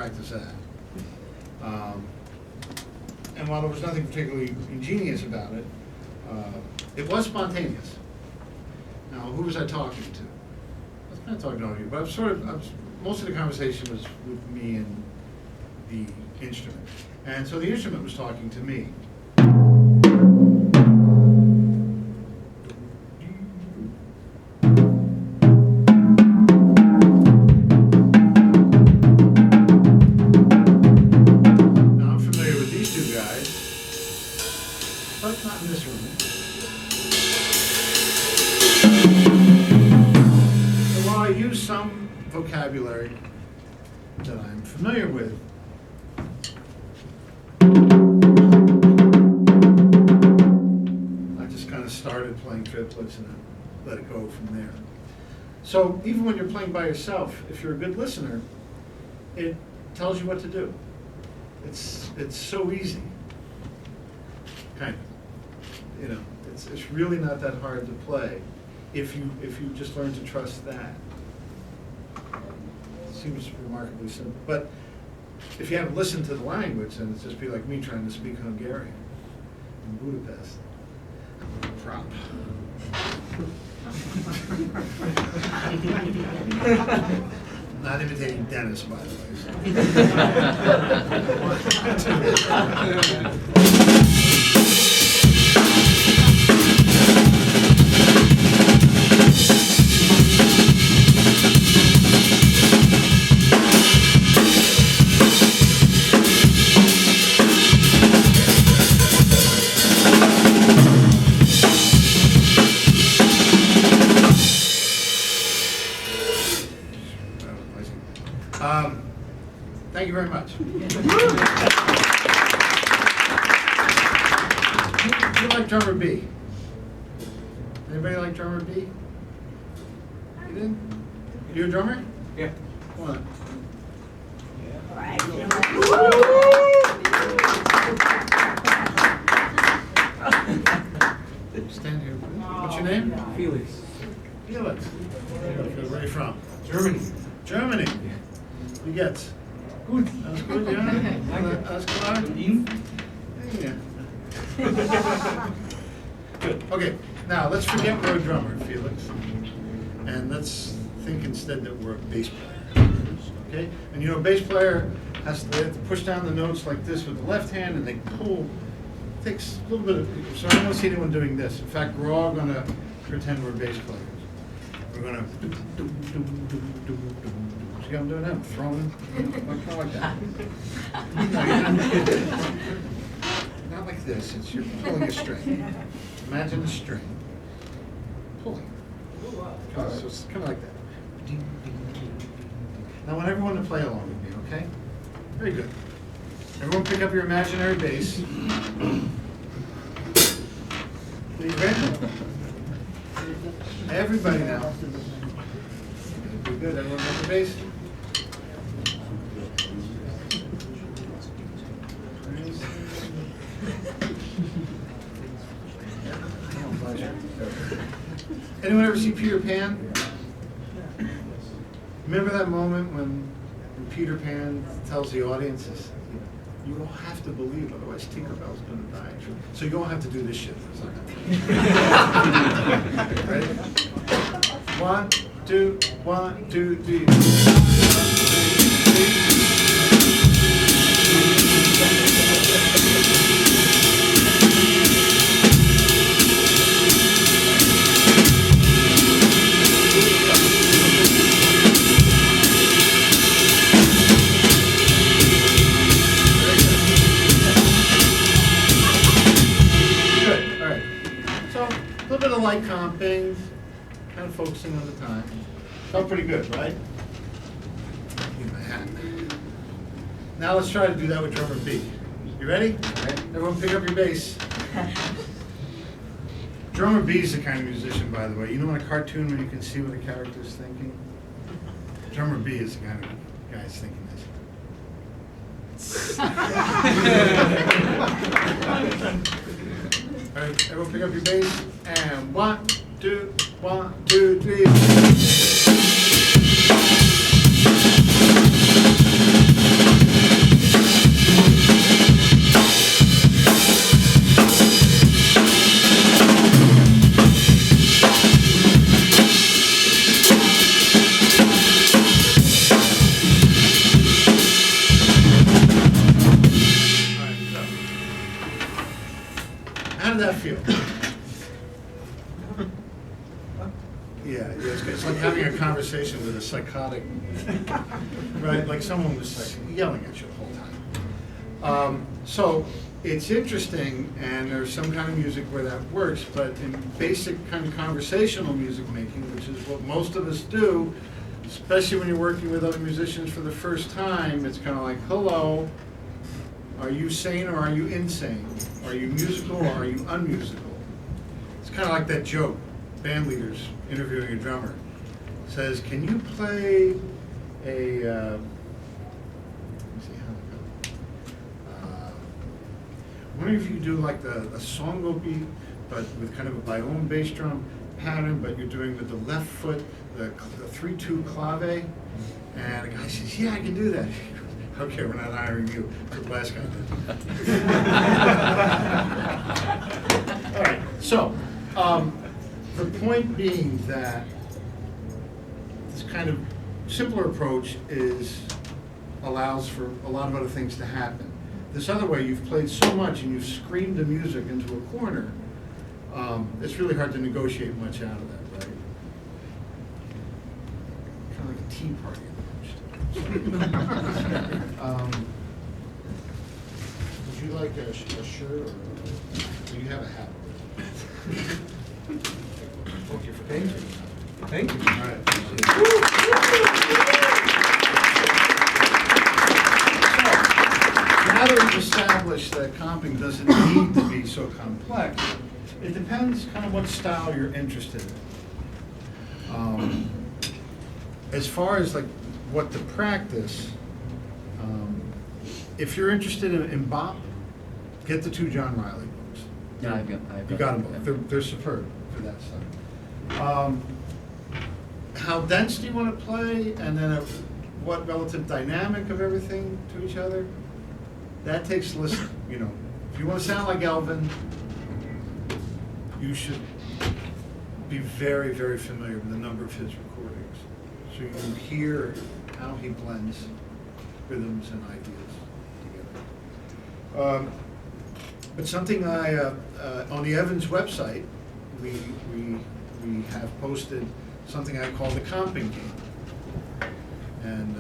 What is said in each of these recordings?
practice that. And while there was nothing particularly ingenious about it, it was spontaneous. Now, who was I talking to? I was not talking to all of you, but most of the conversation was with me and the instrument. And so the instrument was talking to me. Now I'm familiar with these two guys, but not in this room. So while I use some vocabulary that I'm familiar with, I just kind of started playing triplets and then let it go from there. So even when you're playing by yourself, if you're a good listener, it tells you what to do. It's so easy, kind of. You know, it's really not that hard to play if you just learn to trust that. It seems remarkably simple, but if you haven't listened to the language, then it's just be like me trying to speak Hungarian in Budapest. Prop. Not imitating Dennis, by the way. Thank you very much. Do you like drummer B? Anybody like drummer B? You did? You a drummer? Yeah. Come on. Stand here. What's your name? Felix. Felix. Where are you from? Germany. Germany. Wie geht's? Gut. Alles gut, ja? Alles klar? Ihnen? Yeah. Good. Okay, now let's forget we're a drummer, Felix. And let's think instead that we're a bass player. Okay? And you know, a bass player they have to push down the notes like this with the left hand, and they pull. It takes a little bit of. So I don't want to see anyone doing this. In fact, we're all going to pretend we're bass players. We're going to. See how I'm doing that? I'm throwing. Like that. Not like this. It's you're pulling a string. Imagine a string. Pulling. So it's kind of like that. Now I want everyone to play along with me, okay? Very good. Everyone pick up your imaginary bass. Are you ready? Everybody now. Good. Everyone have the bass? Anyone ever see Peter Pan? Remember that moment when Peter Pan tells the audiences, you all have to believe, otherwise Tinkerbell's going to die. So you all have to do this shit for a second. Ready? 1, 2, 1, 2, 3. Light comping, kind of focusing on the time. Felt pretty good, right? Give me my hat. Now let's try to do that with drummer B. You ready? Right. Everyone pick up your bass. Drummer B is the kind of musician, by the way. You know in a cartoon when you can see what the character's thinking? Drummer B is the kind of guy that's thinking this. All right, everyone pick up your bass, and 1, 2, 1, 2, 3. did that feel? Yeah, it's like having a conversation with a psychotic, right? Like someone was yelling at you the whole time. So it's interesting, and there's some kind of music where that works, but in basic kind of conversational music making, which is what most of us do, especially when you're working with other musicians for the first time, it's kind of like, hello, are you sane or are you insane? Are you musical or are you unmusical? It's kind of like that joke, band leaders interviewing a drummer. Says, can you play a, let me see how it goes. I wonder if you do like a songo beat, but with kind of a biome bass drum pattern, but you're doing with the left foot, the 3/2 clave. And the guy says, yeah, I can do that. Okay, we're not hiring you. The last guy did. All right, so the point being that this kind of simpler approach allows for a lot of other things to happen. This other way, you've played so much and you've screamed the music into a corner, it's really hard to negotiate much out of that, right? Kind of like a tea party. Would you like a shirt or do you have a hat? Thank you for being here. Thank you. All right. So, now that we've established that comping doesn't need to be so complex, it depends kind of what style you're interested in. As far as like what to practice, if you're interested in bop, get the 2 John Riley books. Yeah, I've You got them both. They're superb for that stuff. How dense do you want to play, and then what relative dynamic of everything to each other? That takes listening. You know, if you want to sound like Elvin, you should be very, very familiar with a number of his recordings, so you hear how he blends rhythms and ideas together. But something on the Evans website, we have posted something I call the comping game. And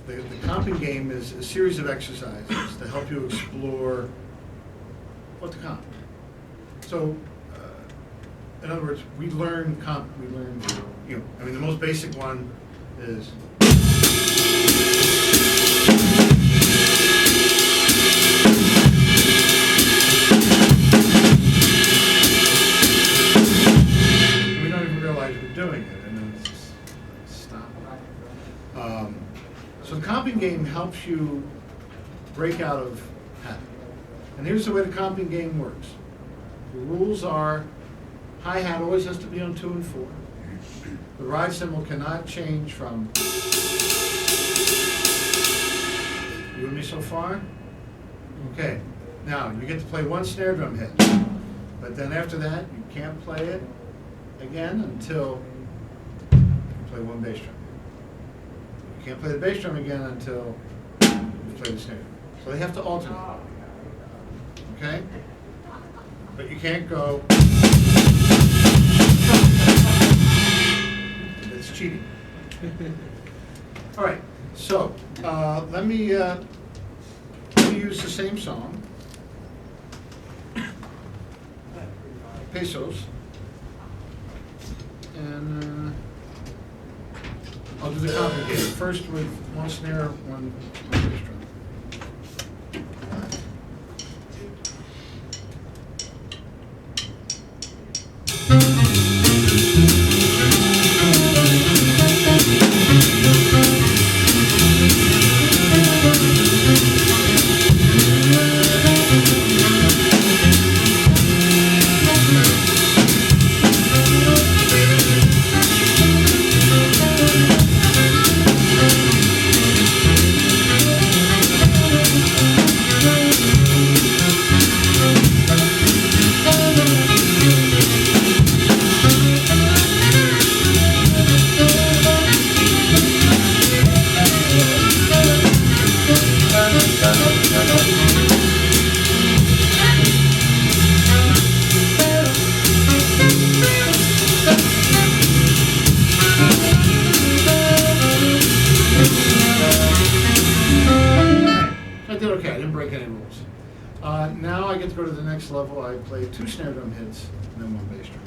the comping game is a series of exercises to help you explore what to comp. So, in other words, we learn, you know, I mean, the most basic one is we don't even realize we're doing it, and then it's just stop. So the comping game helps you break out of habit. And here's the way the comping game works. The rules are hi-hat always has to be on 2 and 4. The ride cymbal cannot change from. You with me so far? Okay. Now, you get to play 1 snare drum hit. But then after that, you can't play it again until you play 1 bass drum. You can't play the bass drum again until you play the snare drum. So they have to alternate. Okay? But you can't go. It's cheating. All right, so let me use the same song, Pesos, and I'll do the complicated. First with 1 snare, 1 bass drum. did okay. I didn't break any rules. Now I get to go to the next level. I play 2 snare drum hits and then 1 bass drum.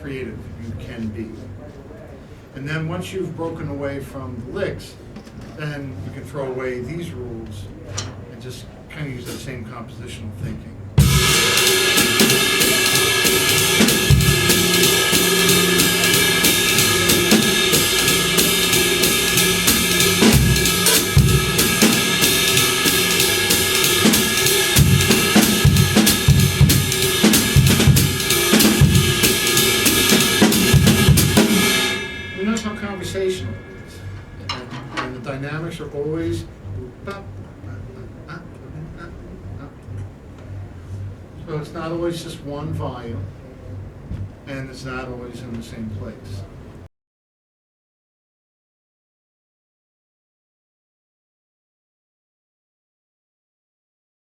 Creative you can be. And then once you've broken away from the licks, then you can throw away these rules and just kind of use that same compositional thinking. Conversational it is. And the dynamics are always so it's not always just one volume, and it's not always in the same place.